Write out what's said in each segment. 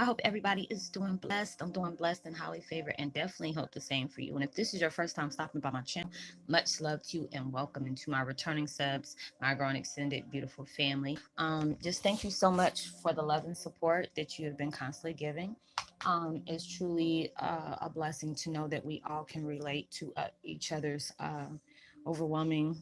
I hope everybody is doing blessed. I'm doing blessed and highly favored, and definitely hope the same for you. And if this is your first time stopping by my channel, much love to you and welcome into my returning subs, my growing extended beautiful family. Just thank you so much for the love and support that you have been constantly giving. It's truly a blessing to know that we all can relate to each other's overwhelming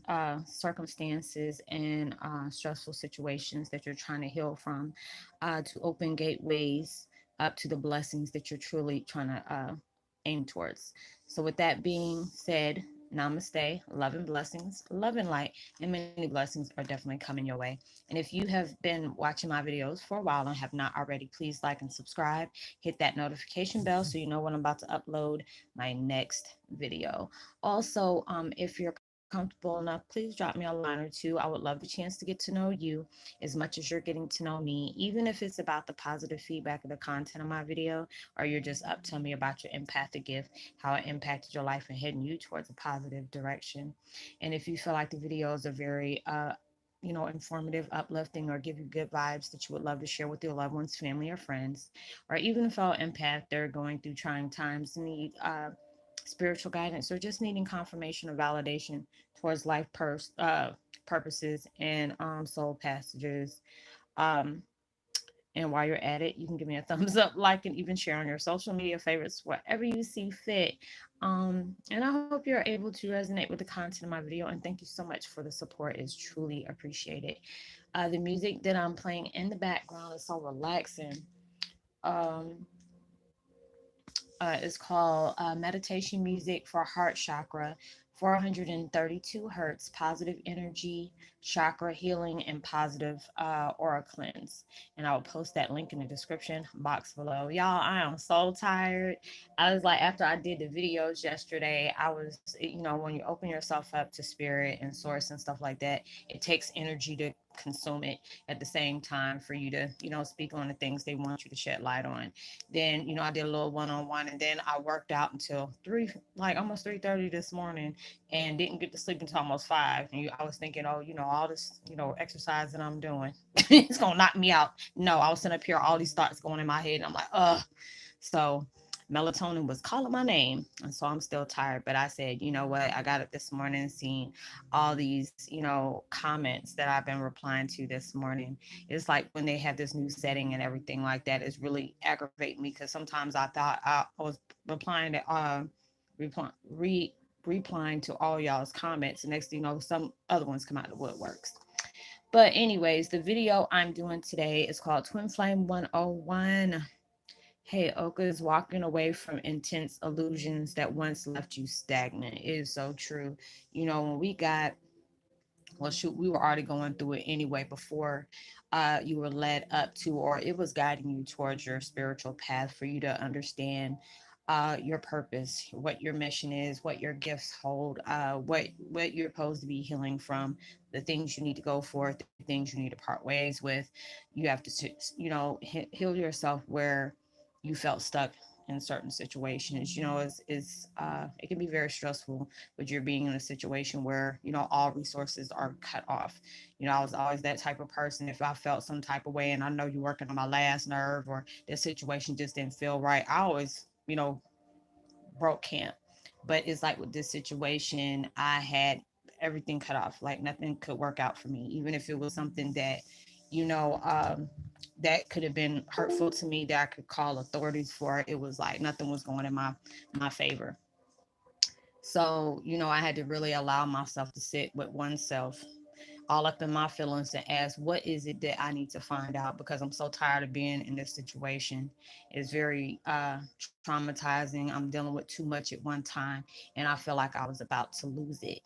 circumstances and stressful situations that you're trying to heal from, to open gateways up to the blessings that you're truly trying to aim towards. So, with that being said, namaste, love and blessings, love and light, and many blessings are definitely coming your way. And if you have been watching my videos for a while and have not already, please like and subscribe. Hit that notification bell so you know when I'm about to upload my next video. Also, if you're comfortable enough, please drop me a line or two. I would love the chance to get to know you as much as you're getting to know me, even if it's about the positive feedback of the content of my video, or you're just up telling me about your empathic gift, how it impacted your life and heading you towards a positive direction. And if you feel like the videos are very informative, uplifting, or give you good vibes that you would love to share with your loved ones, family, or friends, or even a fellow empath that are going through trying times, need spiritual guidance, or just needing confirmation or validation towards purposes and soul passages. Um, and while you're at it, you can give me a thumbs up, like, and even share on your social media favorites, whatever you see fit. And I hope you're able to resonate with the content of my video. And thank you so much for the support. It's truly appreciated. The music that I'm playing in the background is so relaxing. Um, is called Meditation Music for Heart Chakra, 432 hertz, positive energy, chakra healing, and positive aura cleanse. And I will post that link in the description box below. Y'all, I am so tired. I was like, after I did the videos yesterday, I was, when you open yourself up to spirit and source and stuff like that, it takes energy to consume it at the same time for you to, speak on the things they want you to shed light on. Then, I did a little one-on-one, and then I worked out until almost 3:30 this morning, and didn't get to sleep until almost 5. And I was thinking, oh, all this, exercise that I'm doing, it's gonna knock me out. No, I was sitting up here, all these thoughts going in my head, and I'm like, ugh. So melatonin was calling my name, and so I'm still tired. But I said, you know what? I got up this morning and seen all these, comments that I've been replying to this morning. It's like when they have this new setting and everything like that, is really aggravating me, because sometimes I thought I was replying to replying to all y'all's comments. And next thing you know, some other ones come out of the woodworks. But anyways, the video I'm doing today is called Twin Flame 101. Heyoka is walking away from intense illusions that once left you stagnant. It is so true. When we got, well, shoot, we were already going through it anyway before you were led up to, or it was guiding you towards your spiritual path, for you to understand your purpose, what your mission is, what your gifts hold, what you're supposed to be healing from, the things you need to go for, the things you need to part ways with. You have to, heal yourself where you felt stuck in certain situations. It can be very stressful, but you're being in a situation where all resources are cut off. I was always that type of person. If I felt some type of way, and I know you're working on my last nerve, or the situation just didn't feel right, I always broke camp. But it's like with this situation, I had everything cut off. Like nothing could work out for me, even if it was something that, you know, um, that could have been hurtful to me, that I could call authorities for. It was like nothing was going in my favor. So, I had to really allow myself to sit with oneself, all up in my feelings, and ask, what is it that I need to find out? Because I'm so tired of being in this situation. It's very traumatizing. I'm dealing with too much at one time, and I feel like I was about to lose it.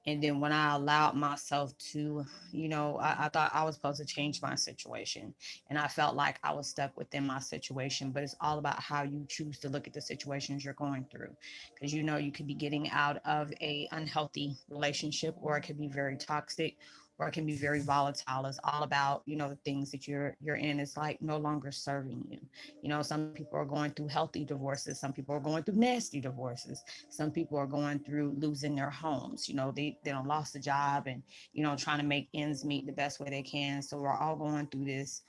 And then when I allowed myself to, I thought I was supposed to change my situation, and I felt like I was stuck within my situation. But it's all about how you choose to look at the situations you're going through, because you could be getting out of a unhealthy relationship, or it could be very toxic, or it can be very volatile. It's all about, the things that you're in. It's like no longer serving you. Some people are going through healthy divorces. Some people are going through nasty divorces. Some people are going through losing their homes. They don't lost a job, and, trying to make ends meet the best way they can. So we're all going through this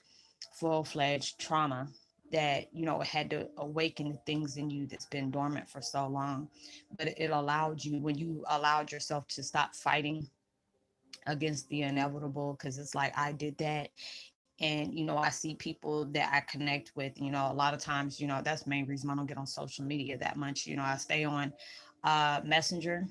full-fledged trauma that, had to awaken the things in you that's been dormant for so long. But it allowed you, when you allowed yourself to stop fighting against the inevitable, because it's like I did that. And I see people that I connect with, a lot of times, that's the main reason I don't get on social media that much. I stay on Messenger,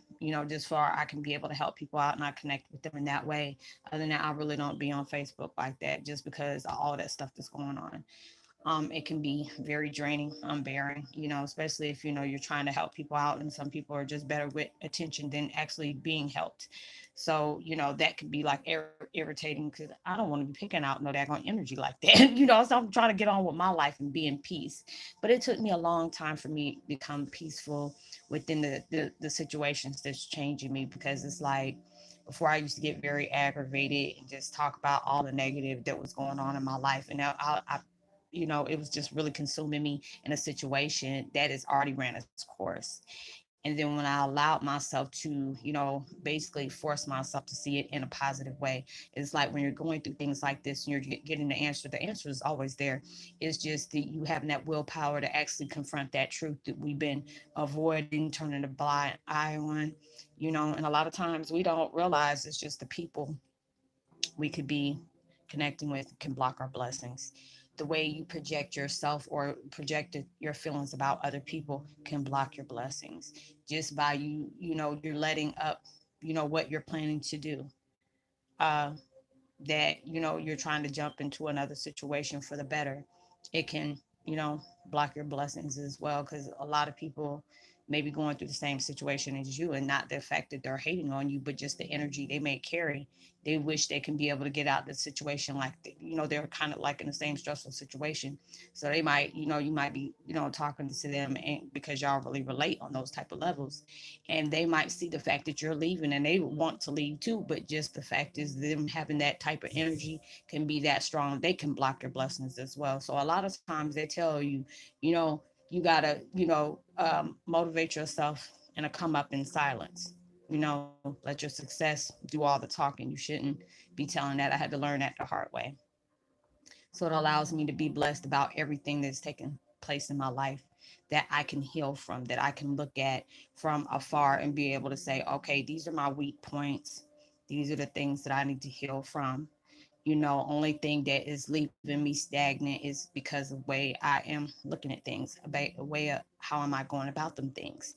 just for I can be able to help people out and I connect with them in that way. Other than that, I really don't be on Facebook like that, just because of all that stuff that's going on. It can be very draining, unbearing, especially if you're trying to help people out, and some people are just better with attention than actually being helped. So that could be like irritating, because I don't want to be picking out no daggone energy like that. So I'm trying to get on with my life and be in peace. But it took me a long time for me to become peaceful within the situations that's changing me, because it's like, before I used to get very aggravated and just talk about all the negative that was going on in my life. And now it was just really consuming me in a situation that has already ran its course. And then when I allowed myself to, basically force myself to see it in a positive way, it's like when you're going through things like this and you're getting the answer is always there. It's just that you having that willpower to actually confront that truth that we've been avoiding, turning a blind eye on, and a lot of times we don't realize it's just the people we could be connecting with can block our blessings. The way you project yourself or project your feelings about other people can block your blessings, just by you're letting up, what you're planning to do. Uh, that you're trying to jump into another situation for the better, it can block your blessings as well, because a lot of people may be going through the same situation as you, and not the fact that they're hating on you, but just the energy they may carry. They wish they can be able to get out of the situation, like they're kind of like in the same stressful situation. So they might, you might be talking to them, and because y'all really relate on those type of levels, and they might see the fact that you're leaving and they want to leave too, but just the fact is them having that type of energy can be that strong, they can block your blessings as well. So a lot of times they tell you, you gotta motivate yourself and come up in silence. Let your success do all the talking. You shouldn't be telling that. I had to learn that the hard way. So it allows me to be blessed about everything that's taken place in my life, that I can heal from, that I can look at from afar and be able to say, okay, these are my weak points. These are the things that I need to heal from. Only thing that is leaving me stagnant is because of the way I am looking at things, about the way of how am I going about them things.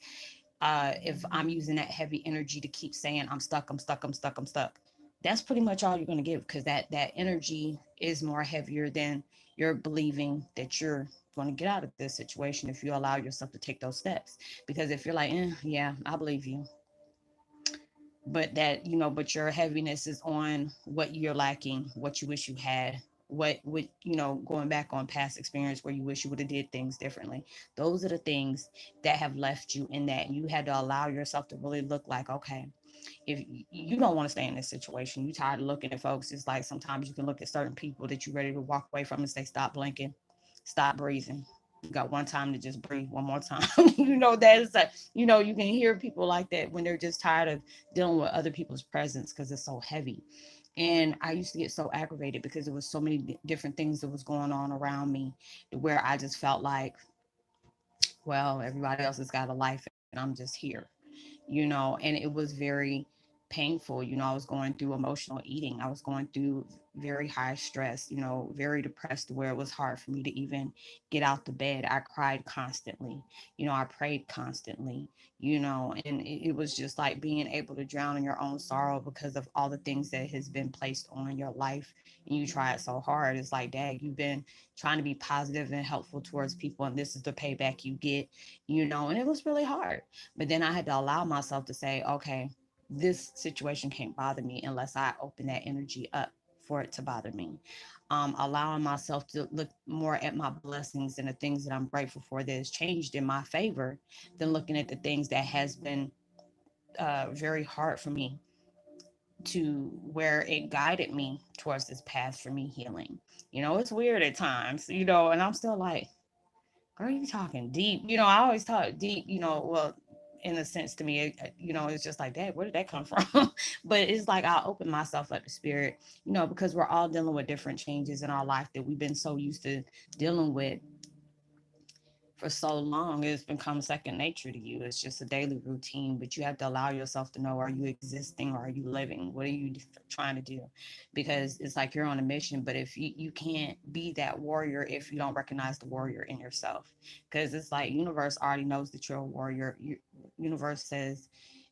If I'm using that heavy energy to keep saying I'm stuck, I'm stuck, I'm stuck, I'm stuck, that's pretty much all you're going to give, because that energy is more heavier than you're believing that you're going to get out of this situation if you allow yourself to take those steps. Because if you're like, yeah, I believe you, but but your heaviness is on what you're lacking, what you wish you had, what would going back on past experience where you wish you would have did things differently. Those are the things that have left you in that, and you had to allow yourself to really look like, okay, if you don't want to stay in this situation, you tired of looking at folks. It's like sometimes you can look at certain people that you're ready to walk away from and say, stop blinking, stop breathing. You got one time to just breathe one more time. That is like, you can hear people like that when they're just tired of dealing with other people's presence because it's so heavy. And I used to get so aggravated because there was so many different things that was going on around me, where I just felt like, well, everybody else has got a life and I'm just here, and it was very painful. I was going through emotional eating. I was going through very high stress, very depressed, where it was hard for me to even get out the bed. I cried constantly, I prayed constantly, and it was just like being able to drown in your own sorrow because of all the things that has been placed on your life. And you tried so hard. It's like, dang, you've been trying to be positive and helpful towards people, and this is the payback you get, and it was really hard. But then I had to allow myself to say, okay, this situation can't bother me unless I open that energy up for it to bother me. Allowing myself to look more at my blessings and the things that I'm grateful for that has changed in my favor, than looking at the things that has been very hard for me, to where it guided me towards this path for me healing. It's weird at times, and I'm still like, girl, you talking deep. I always talk deep, well, in a sense to me, it's just like that. Where did that come from? But it's like I open myself up to spirit, because we're all dealing with different changes in our life that we've been so used to dealing with. for so long it's become second nature to you. It's just a daily routine, but you have to allow yourself to know, are you existing or are you living? What are you trying to do? Because it's like you're on a mission, but if you can't be that warrior if you don't recognize the warrior in yourself. Because it's like universe already knows that you're a warrior. Universe says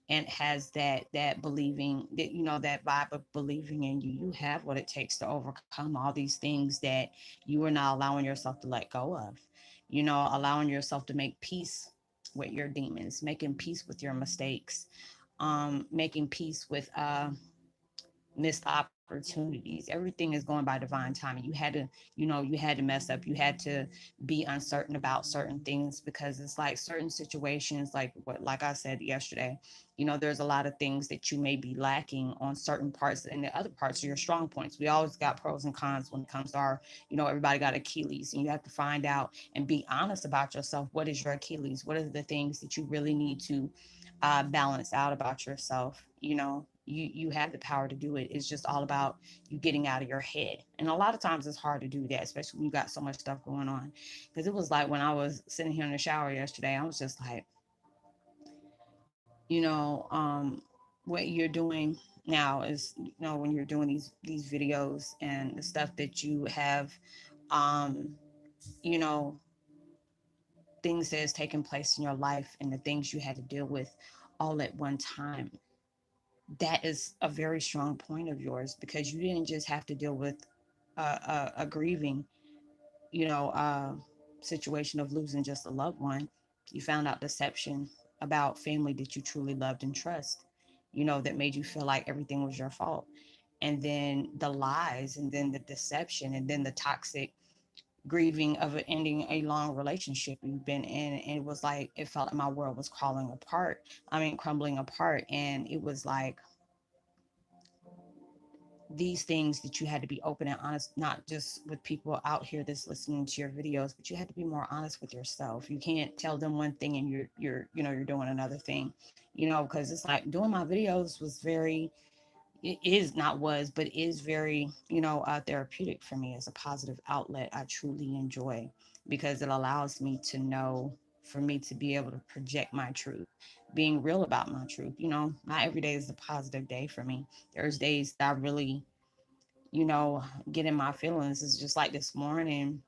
and has that believing, that that vibe of believing in you. You have what it takes to overcome all these things that you are not allowing yourself to let go of. Allowing yourself to make peace with your demons, making peace with your mistakes, making peace with missed opportunities. Everything is going by divine timing. You had to mess up. You had to be uncertain about certain things, because it's like certain situations, like I said yesterday, there's a lot of things that you may be lacking on certain parts, and the other parts are your strong points. We always got pros and cons when it comes to everybody got Achilles, and you have to find out and be honest about yourself. What is your Achilles? What are the things that you really need to balance out about yourself? You have the power to do it. It's just all about you getting out of your head. And a lot of times it's hard to do that, especially when you got so much stuff going on. Because it was like when I was sitting here in the shower yesterday, I was just like, you know, um, what you're doing now is, when you're doing these videos and the stuff that you have, um, you know, things that has taken place in your life and the things you had to deal with all at one time. That is a very strong point of yours, because you didn't just have to deal with a grieving, you know, uh, situation of losing just a loved one. You found out deception about family that you truly loved and trust, that made you feel like everything was your fault. And then the lies, and then the deception, and then the toxic grieving of ending a long relationship you've been in. And it was like, it felt like my world was crawling apart. I mean, crumbling apart. And it was like, these things that you had to be open and honest, not just with people out here that's listening to your videos, but you had to be more honest with yourself. You can't tell them one thing and you're doing another thing, because it's like doing my videos was very, it is not was, but is very, therapeutic for me. As a positive outlet I truly enjoy, because it allows me to know, for me to be able to project my truth, being real about my truth. Not every day is a positive day for me. There's days that I really, get in my feelings. It's just like this morning,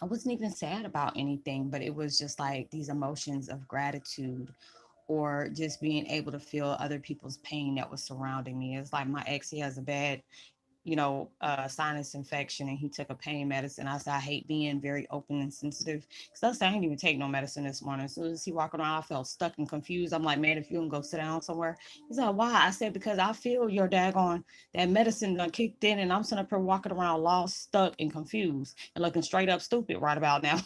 I wasn't even sad about anything, but it was just like these emotions of gratitude, or just being able to feel other people's pain that was surrounding me. It's like my ex, he has a bad, sinus infection, and he took a pain medicine. I said, I hate being very open and sensitive, because I said, I didn't even take no medicine this morning. As soon as he walked around, I felt stuck and confused. I'm like, man, if you can go sit down somewhere. He's like, why? I said, because I feel your daggone, that medicine done kicked in, and I'm sitting up here walking around lost, stuck, and confused, and looking straight up stupid right about now.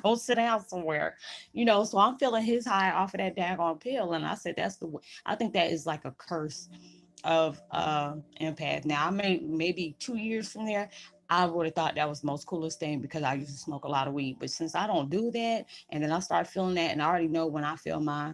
Go sit down somewhere. So I'm feeling his high off of that daggone pill. And I said, I think that is like a curse of empath. Now, I maybe 2 years from there, I would have thought that was the most coolest thing, because I used to smoke a lot of weed. But since I don't do that, and then I start feeling that, and I already know when I feel my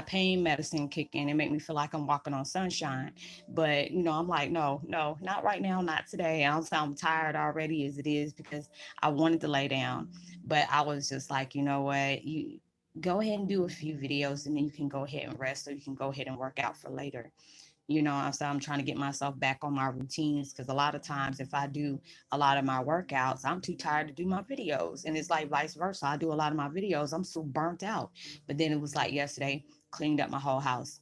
pain medicine kick in, it make me feel like I'm walking on sunshine. But I'm like, no, no, not right now, not today. I'm tired already as it is, because I wanted to lay down, but I was just like, you know what, you go ahead and do a few videos, and then you can go ahead and rest, or you can go ahead and work out for later. I'm trying to get myself back on my routines, because a lot of times if I do a lot of my workouts, I'm too tired to do my videos. And it's like vice versa. I do a lot of my videos, I'm so burnt out. But then it was like yesterday, cleaned up my whole house,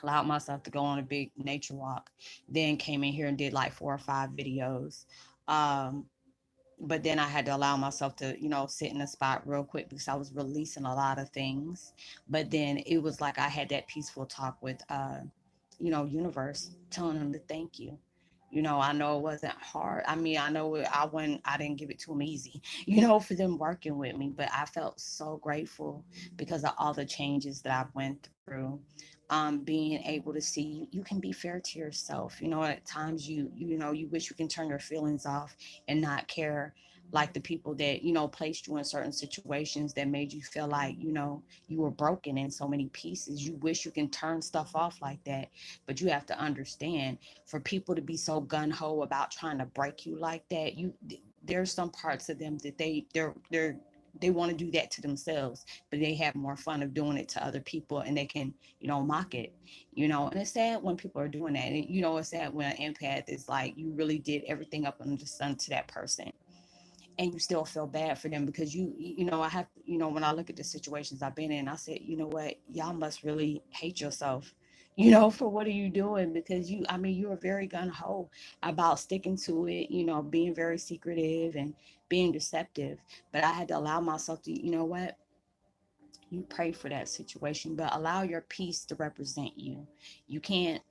allowed myself to go on a big nature walk, then came in here and did like 4 or 5 videos. Um, but then I had to allow myself to, sit in a spot real quick, because I was releasing a lot of things. But then it was like I had that peaceful talk with universe, telling them to thank you. I know it wasn't hard. I mean, I know I didn't give it to them easy, for them working with me, but I felt so grateful because of all the changes that I went through. Being able to see you can be fair to yourself. At times you wish you can turn your feelings off and not care, like the people that placed you in certain situations that made you feel like you were broken in so many pieces. You wish you can turn stuff off like that, but you have to understand, for people to be so gun-ho about trying to break you like that, there's some parts of them that they're they want to do that to themselves, but they have more fun of doing it to other people, and they can, mock it, and it's sad when people are doing that. And, it's sad when an empath is like, you really did everything up under the sun to that person, and you still feel bad for them, because I have, when I look at the situations I've been in, I said, you know what, y'all must really hate yourself, for what are you doing? Because you are very gung-ho about sticking to it, being very secretive and being deceptive. But I had to allow myself to, you know what, you pray for that situation, but allow your peace to represent you. You can't,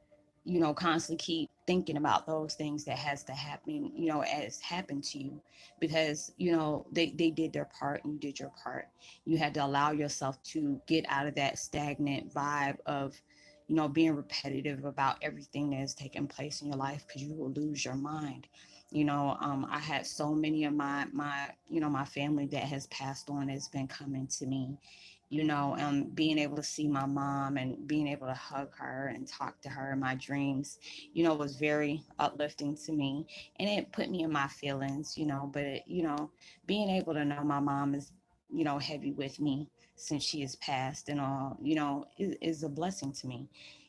constantly keep thinking about those things that has to happen, as happened to you, because, they did their part and you did your part. You had to allow yourself to get out of that stagnant vibe of, being repetitive about everything that has taken place in your life, because you will lose your mind. I had so many of my family that has passed on, has been coming to me, being able to see my mom and being able to hug her and talk to her in my dreams, was very uplifting to me. And it put me in my feelings, but being able to know my mom is, heavy with me since she has passed and all, is a blessing to me,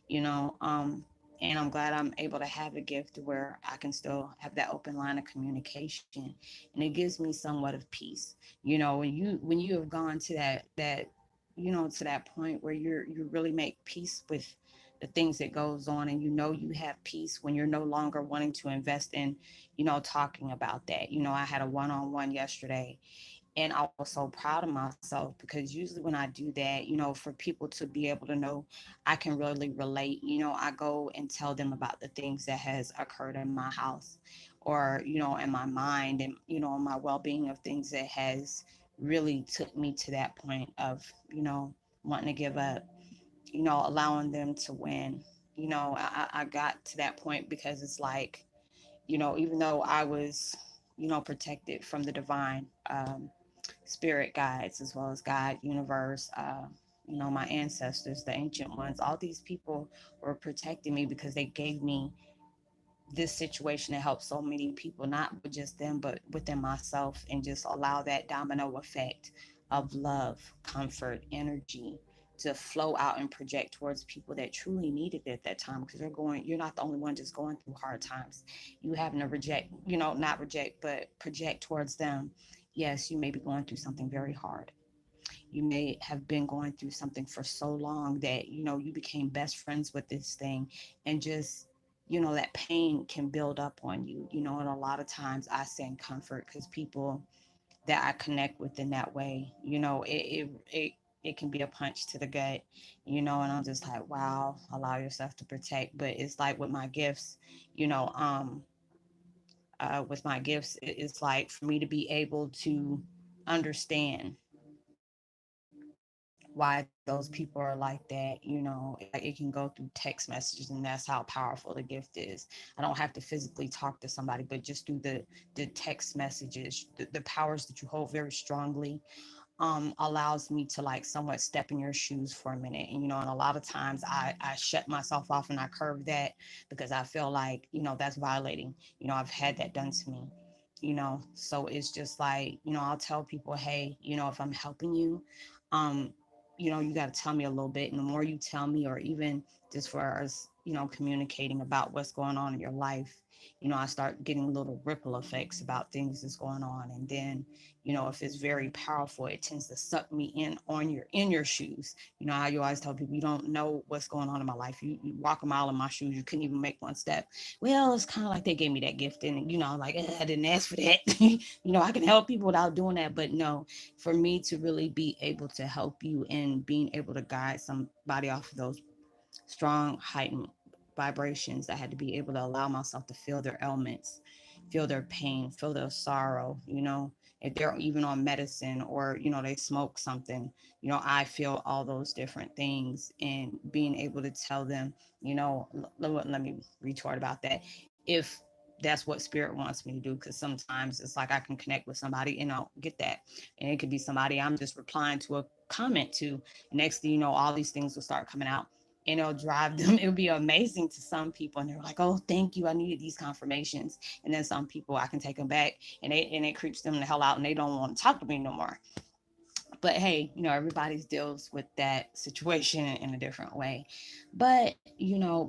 you know. And I'm glad I'm able to have a gift where I can still have that open line of communication, and it gives me somewhat of peace. When you have gone to to that point where you really make peace with the things that goes on, and you have peace when you're no longer wanting to invest in, talking about that. I had a one-on-one yesterday, and I was so proud of myself, because usually when I do that, for people to be able to know I can really relate, I go and tell them about the things that has occurred in my house, or in my mind, and my well-being of things that has really took me to that point of, wanting to give up, allowing them to win. I got to that point because it's like, even though I was, protected from the divine, spirit guides, as well as God, universe, my ancestors, the ancient ones, all these people were protecting me, because they gave me this situation to help so many people, not with just them, but within myself, and just allow that domino effect of love, comfort, energy to flow out and project towards people that truly needed it at that time, because you're not the only one just going through hard times. You having to reject, not reject, but project towards them. Yes, you may be going through something very hard. You may have been going through something for so long that, you became best friends with this thing, and just, that pain can build up on you, and a lot of times I send comfort, because people that I connect with in that way, it can be a punch to the gut, and I'm just like, wow, allow yourself to protect. But it's like with my gifts, you know, with my gifts, it's like for me to be able to understand why those people are like that. Like, it can go through text messages, and that's how powerful the gift is. I don't have to physically talk to somebody, but just through the text messages, the powers that you hold very strongly, allows me to, like, somewhat step in your shoes for a minute. And a lot of times I shut myself off and I curve that, because I feel like, that's violating. I've had that done to me. So it's just like, I'll tell people, hey, if I'm helping you, um you got to tell me a little bit. And the more you tell me, or even just for us, communicating about what's going on in your life, I start getting little ripple effects about things that's going on. And then, if it's very powerful, it tends to suck me in your shoes. How you always tell people, you don't know what's going on in my life. You walk a mile in my shoes, you couldn't even make one step. Well, it's kind of like they gave me that gift, and like, I didn't ask for that. I can help people without doing that, but no, for me to really be able to help you and being able to guide somebody off of those strong, heightened vibrations, I had to be able to allow myself to feel their ailments, feel their pain, feel their sorrow. If they're even on medicine, or, they smoke something, I feel all those different things, and being able to tell them, let me retort about that. If that's what spirit wants me to do, because sometimes it's like I can connect with somebody and I'll get that, and it could be somebody I'm just replying to a comment to. Next thing you know, all these things will start coming out, and it'll drive them. It'll be amazing to some people, and they're like, oh, thank you, I needed these confirmations. And then some people, I can take them back, and it creeps them the hell out, and they don't want to talk to me no more. But hey, everybody deals with that situation in a different way. But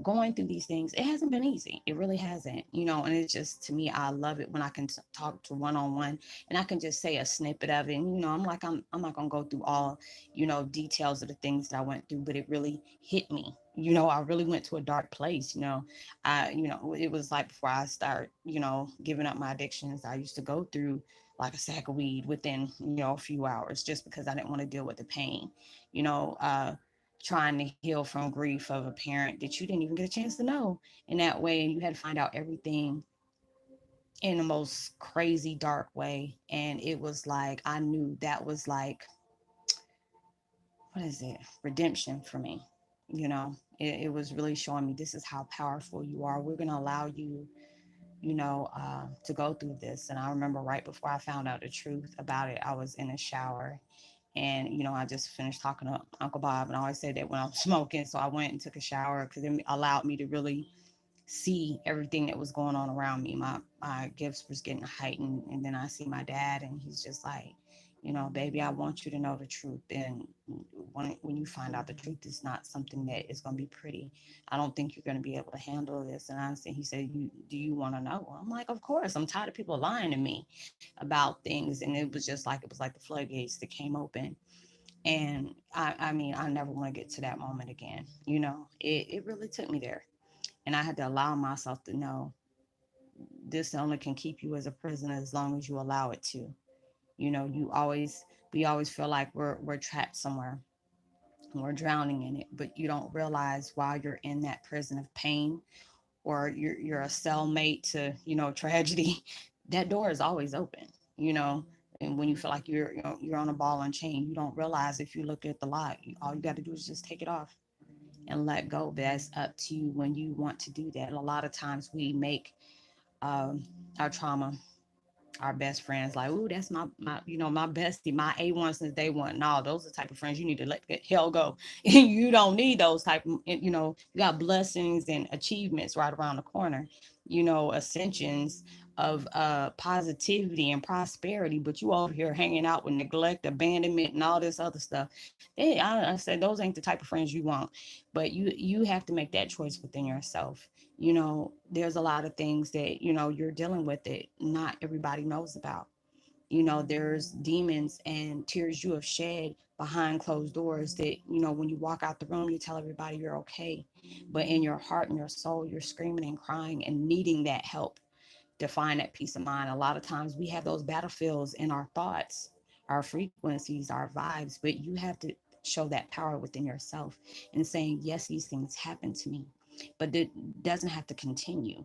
going through these things, it hasn't been easy. It really hasn't. And it's just, to me, I love it when I can talk to one on one, and I can just say a snippet of it. And I'm not gonna go through all details of the things that I went through, but it really hit me. I really went to a dark place. It was like before I start giving up my addictions, I used to go through like a sack of weed within a few hours, just because I didn't want to deal with the pain. you know uh Trying to heal from grief of a parent that you didn't even get a chance to know in that way, and you had to find out everything in the most crazy dark way. And it was like I knew that was like, what is it, redemption for me. It was really showing me, this is how powerful you are. We're going to allow you to go through this. And I remember right before I found out the truth about it, I was in a shower, and I just finished talking to Uncle Bob, and I always say that when I'm smoking. So I went and took a shower because it allowed me to really see everything that was going on around me. My gifts was getting heightened, and then I see my dad, and he's just like, baby, I want you to know the truth. And when you find out the truth, it's not something that is going to be pretty. I don't think you're going to be able to handle this. And I said, he said, do you want to know? I'm like, of course. I'm tired of people lying to me about things. And it was like the floodgates that came open. And I mean, I never want to get to that moment again. It really took me there. And I had to allow myself to know, this only can keep you as a prisoner as long as you allow it to. We always feel like we're trapped somewhere and we're drowning in it, but you don't realize while you're in that prison of pain, or you're a cellmate to tragedy, that door is always open. you know and when you feel like you're on a ball and chain, you don't realize, if you look at the lock, all you got to do is just take it off and let go. But that's up to you when you want to do that. And a lot of times we make our trauma our best friends. Like, ooh, that's my bestie, my A1 since day one. No, those are the type of friends you need to let the hell go. You don't need those type of, you got blessings and achievements right around the corner, ascensions of positivity and prosperity, but you over here hanging out with neglect, abandonment, and all this other stuff. I said those ain't the type of friends you want. But you have to make that choice within yourself. There's a lot of things that you're dealing with that not everybody knows about. There's demons and tears you have shed behind closed doors that when you walk out the room, you tell everybody you're okay, but in your heart and your soul, you're screaming and crying and needing that help to find that peace of mind. A lot of times we have those battlefields in our thoughts, our frequencies, our vibes, but you have to show that power within yourself and saying, yes, these things happen to me, but it doesn't have to continue.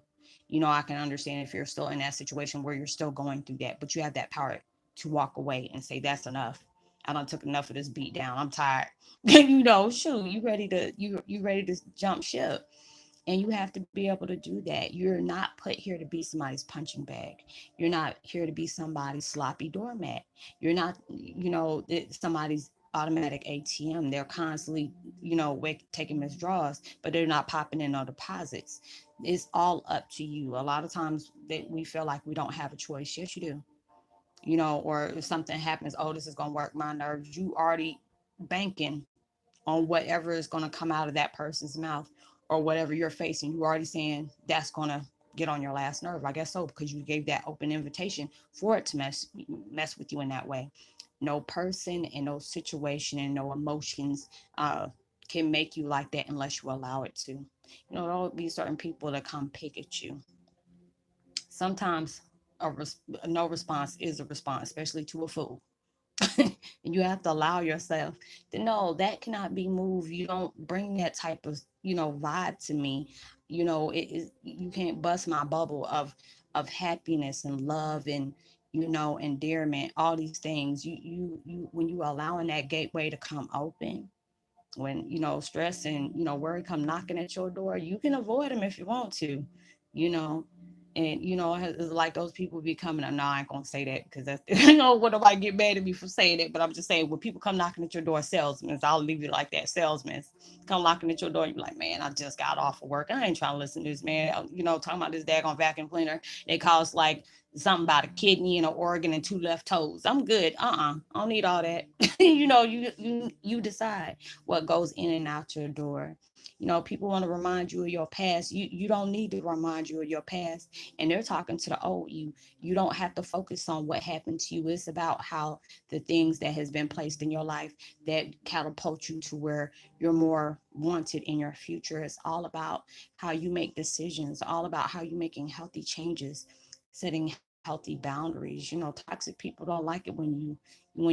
I can understand if you're still in that situation where you're still going through that, but you have that power to walk away and say, that's enough. I done took enough of this beat down. I'm tired. Shoot, you ready to jump ship. And you have to be able to do that. You're not put here to be somebody's punching bag. You're not here to be somebody's sloppy doormat. You're not, somebody's automatic ATM. They're constantly, taking withdrawals, but they're not popping in no deposits. It's all up to you. A lot of times that we feel like we don't have a choice. Yes, you do. Or if something happens, oh, this is going to work my nerves. You already banking on whatever is going to come out of that person's mouth, or whatever you're facing. You already saying that's going to get on your last nerve. I guess so, because you gave that open invitation for it to mess with you in that way. No person and no situation and no emotions can make you like that unless you allow it to. There'll be certain people that come pick at you. Sometimes no response is a response, especially to a fool. And you have to allow yourself to know that cannot be moved. You don't bring that type of vibe to me. You can't bust my bubble of happiness and love and endearment, all these things. You when you allowing that gateway to come open, when stress and worry come knocking at your door, you can avoid them if you want to. you know And it's like those people be coming up. No, I ain't gonna say that because that's what nobody get mad at me for saying it. But I'm just saying when people come knocking at your door, salesmen, I'll leave it like that. Salesmen come knocking at your door, you be like, man, I just got off of work. I ain't trying to listen to this man. Talking about this daggone vacuum cleaner. It costs like something about a kidney and an organ and two left toes. I'm good. I don't need all that. You decide what goes in and out your door. People want to remind you of your past. You don't need to remind you of your past. And they're talking to the old you. You don't have to focus on what happened to you. It's about how the things that has been placed in your life that catapult you to where you're more wanted in your future. It's all about how you make decisions, all about how you're making healthy changes, setting healthy boundaries. Toxic people don't like it when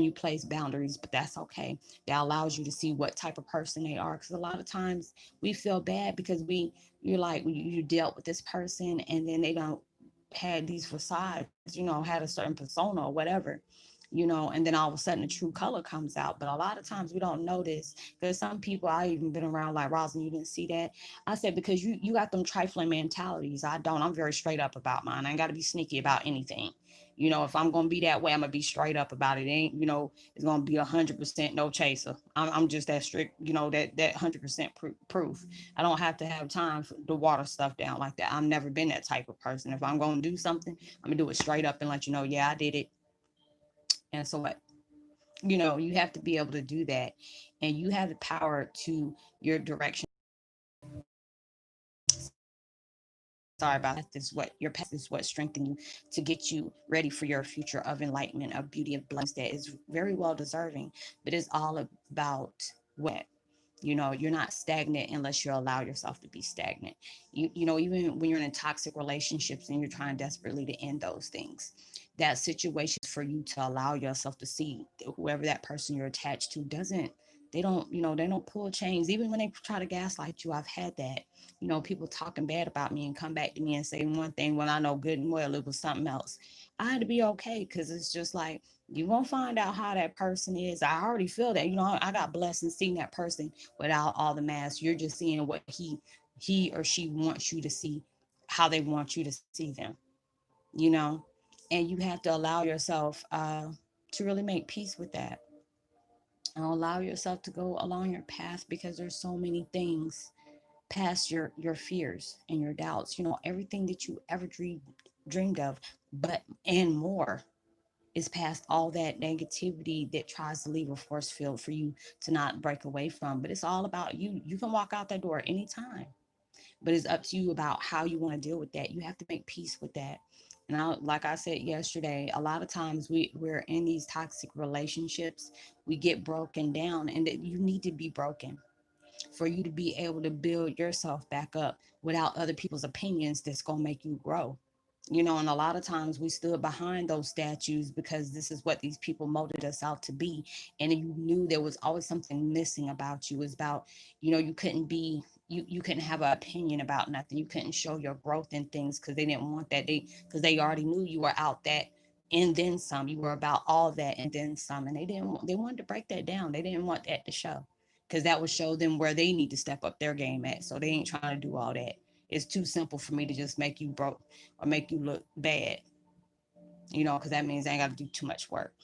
you place boundaries, but that's okay. That allows you to see what type of person they are. Because a lot of times we feel bad because you're like you dealt with this person and then they don't had these facades, had a certain persona or whatever, and then all of a sudden the true color comes out. But a lot of times we don't notice. There's some people I even been around like Roslynn, you didn't see that. I said, because you got them trifling mentalities. I don't. I'm very straight up about mine. I ain't got to be sneaky about anything. If I'm gonna be that way, I'm gonna be straight up about it. It ain't, it's gonna be 100% no chaser. I'm just that strict, that 100% proof. I don't have to have time to water stuff down like that. I've never been that type of person. If I'm gonna do something, I'm gonna do it straight up and let you know, yeah, I did it. And so what? You have to be able to do that, and you have the power to your direction. Sorry about that. This is what your past is what strengthen you to get you ready for your future of enlightenment, of beauty, of blessings that is very well deserving. But it's all about what you're not stagnant unless you allow yourself to be stagnant. Even when you're in toxic relationships and you're trying desperately to end those things, that situation is for you to allow yourself to see whoever that person you're attached to doesn't. They don't pull chains. Even when they try to gaslight you, I've had that. People talking bad about me and come back to me and say one thing when I know good and well it was something else. I had to be okay, because it's just like you won't find out how that person is. I already feel that. I got blessed in seeing that person without all the masks. You're just seeing what he or she wants you to see, how they want you to see them. You know, and you have to allow yourself to really make peace with that, and allow yourself to go along your path, because there's so many things past your fears and your doubts. Everything that you ever dreamed of, but and more is past all that negativity that tries to leave a force field for you to not break away from. But it's all about you. You can walk out that door anytime, but it's up to you about how you want to deal with that. You have to make peace with that. And like I said yesterday, a lot of times we're in these toxic relationships, we get broken down, and that you need to be broken for you to be able to build yourself back up without other people's opinions that's going to make you grow. And a lot of times we stood behind those statues because this is what these people molded us out to be. And you knew there was always something missing about you. It's about, you couldn't be, you couldn't have an opinion about nothing. You couldn't show your growth in things because they didn't want that. Because they already knew you were out that and then some. You were about all that and then some. And they wanted to break that down. They didn't want that to show, because that would show them where they need to step up their game at. So they ain't trying to do all that. It's too simple for me to just make you broke or make you look bad, because that means I ain't got to do too much work,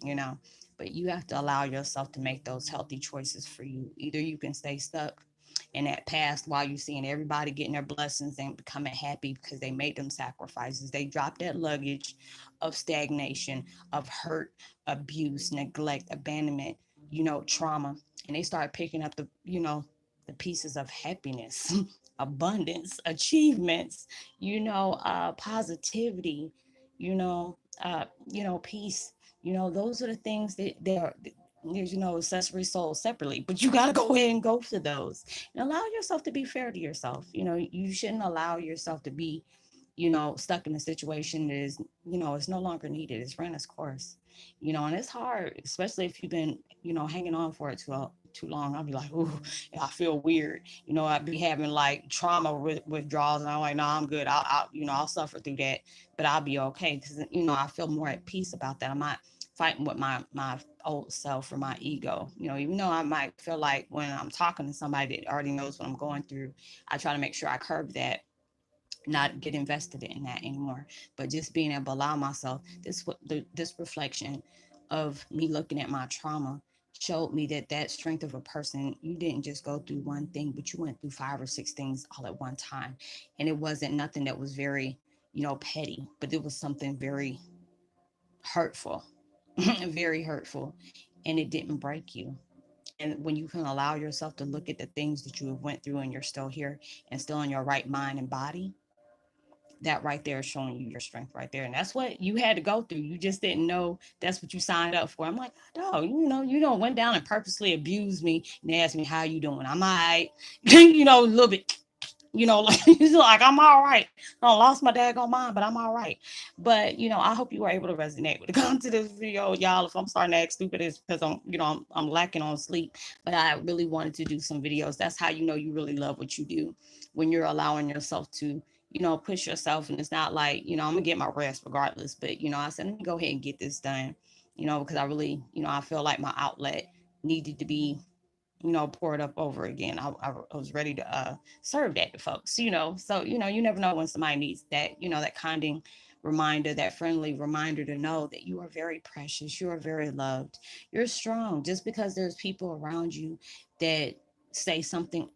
you know. But you have to allow yourself to make those healthy choices for you. Either you can stay stuck in that past while you're seeing everybody getting their blessings and becoming happy because they made them sacrifices. They dropped that luggage of stagnation, of hurt, abuse, neglect, abandonment, trauma, and they start picking up the pieces of happiness, abundance, achievements, positivity, peace. Those are the things that they're, there's, accessory souls separately, but you got to go ahead and go for those and allow yourself to be fair to yourself. You shouldn't allow yourself to be, stuck in a situation that is, it's no longer needed. It's ran its course, and it's hard, especially if you've been, hanging on for it too long. I'll be like, ooh, I feel weird. I'd be having like trauma withdrawals, and I'm like, no, I'm good. I'll suffer through that, but I'll be okay, because I feel more at peace about that. I'm not fighting with my old self or my ego. Even though I might feel like when I'm talking to somebody that already knows what I'm going through, I try to make sure I curb that not get invested in that anymore, but just being able to allow myself this reflection of me looking at my trauma showed me that that strength of a person, you didn't just go through one thing, but you went through 5 or 6 things all at one time. And it wasn't nothing that was very, petty, but it was something very hurtful, very hurtful, and it didn't break you. And when you can allow yourself to look at the things that you have went through and you're still here and still in your right mind and body, that right there is showing you your strength right there. And that's what you had to go through. You just didn't know that's what you signed up for. I'm like, no, you don't went down and purposely abused me and asked me how you doing. I'm all right. A little bit, like he's like, I'm all right. I lost my daggone mind, but I'm all right. But I hope you were able to resonate with it. Come to this video, y'all. If I'm starting to act stupid, it's because I'm lacking on sleep. But I really wanted to do some videos. That's how you really love what you do, when you're allowing yourself to push yourself. And it's not like I'm gonna get my rest regardless. But I said, let me go ahead and get this done. Because I really I feel like my outlet needed to be poured up over again. I was ready to serve that to folks, So, you never know when somebody needs that, that kinding reminder, that friendly reminder to know that you are very precious, you are very loved, you're strong. Just because there's people around you that say something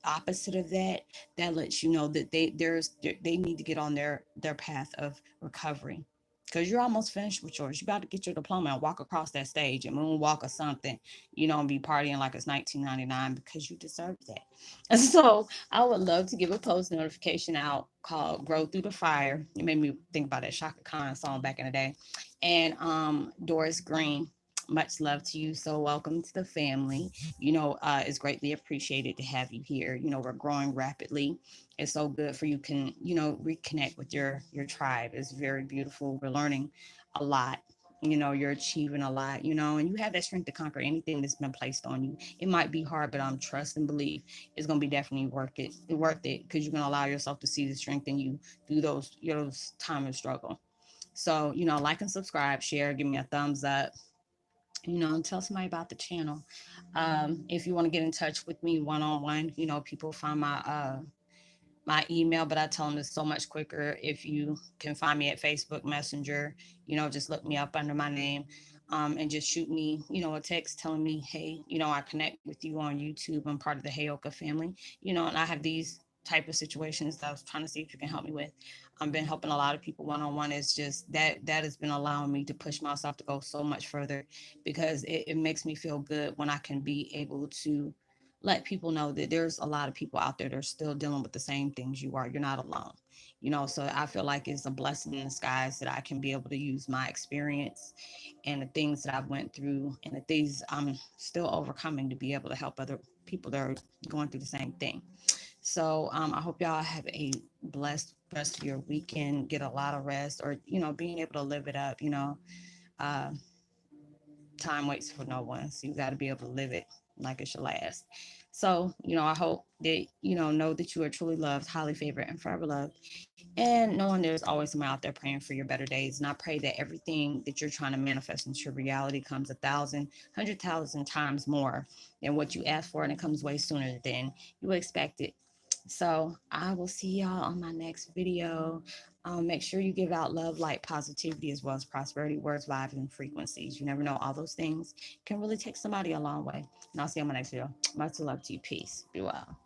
opposite of that, that lets you know that they need to get on their path of recovery, because you're almost finished with yours. You got to get your diploma and walk across that stage and moonwalk or something, and be partying like it's 1999, because you deserve that. And so I would love to give a post notification out called "Grow Through the Fire." It made me think about that Shaka Khan song back in the day. And Doris Green, much love to you. So welcome to the family. It's greatly appreciated to have you here. We're growing rapidly. It's so good for you can, reconnect with your tribe. It's very beautiful. We're learning a lot. You're achieving a lot, and you have that strength to conquer anything that's been placed on you. It might be hard, but trust and believe it's gonna be definitely worth it, because you're gonna allow yourself to see the strength in you through those time of struggle. So, like and subscribe, share, give me a thumbs up, and tell somebody about the channel. If you want to get in touch with me one-on-one, people find my email, but I tell them it's so much quicker if you can find me at Facebook Messenger. Just look me up under my name, and just shoot me, a text telling me, hey, I connect with you on YouTube. I'm part of the Heyoka family, and I have these type of situations that I was trying to see if you can help me with. I've been helping a lot of people one-on-one. It's just that has been allowing me to push myself to go so much further, because it makes me feel good when I can be able to let people know that there's a lot of people out there that are still dealing with the same things you are. You're not alone. So I feel like it's a blessing in disguise that I can be able to use my experience and the things that I've went through and the things I'm still overcoming to be able to help other people that are going through the same thing. So I hope y'all have a blessed rest of your weekend, get a lot of rest, or, being able to live it up. Uh, Time waits for no one. So you got to be able to live it like it should last. So, I hope that, know that you are truly loved, highly favored, and forever loved. And knowing there's always someone out there praying for your better days. And I pray that everything that you're trying to manifest into your reality comes 100,000 times more than what you asked for. And it comes way sooner than you expect it. So I will see y'all on my next video. Make sure you give out love, light, positivity, as well as prosperity, words, vibes, and frequencies. You never know, all those things can really take somebody a long way. And I'll see you on my next video. Much love to you. Peace. Be well.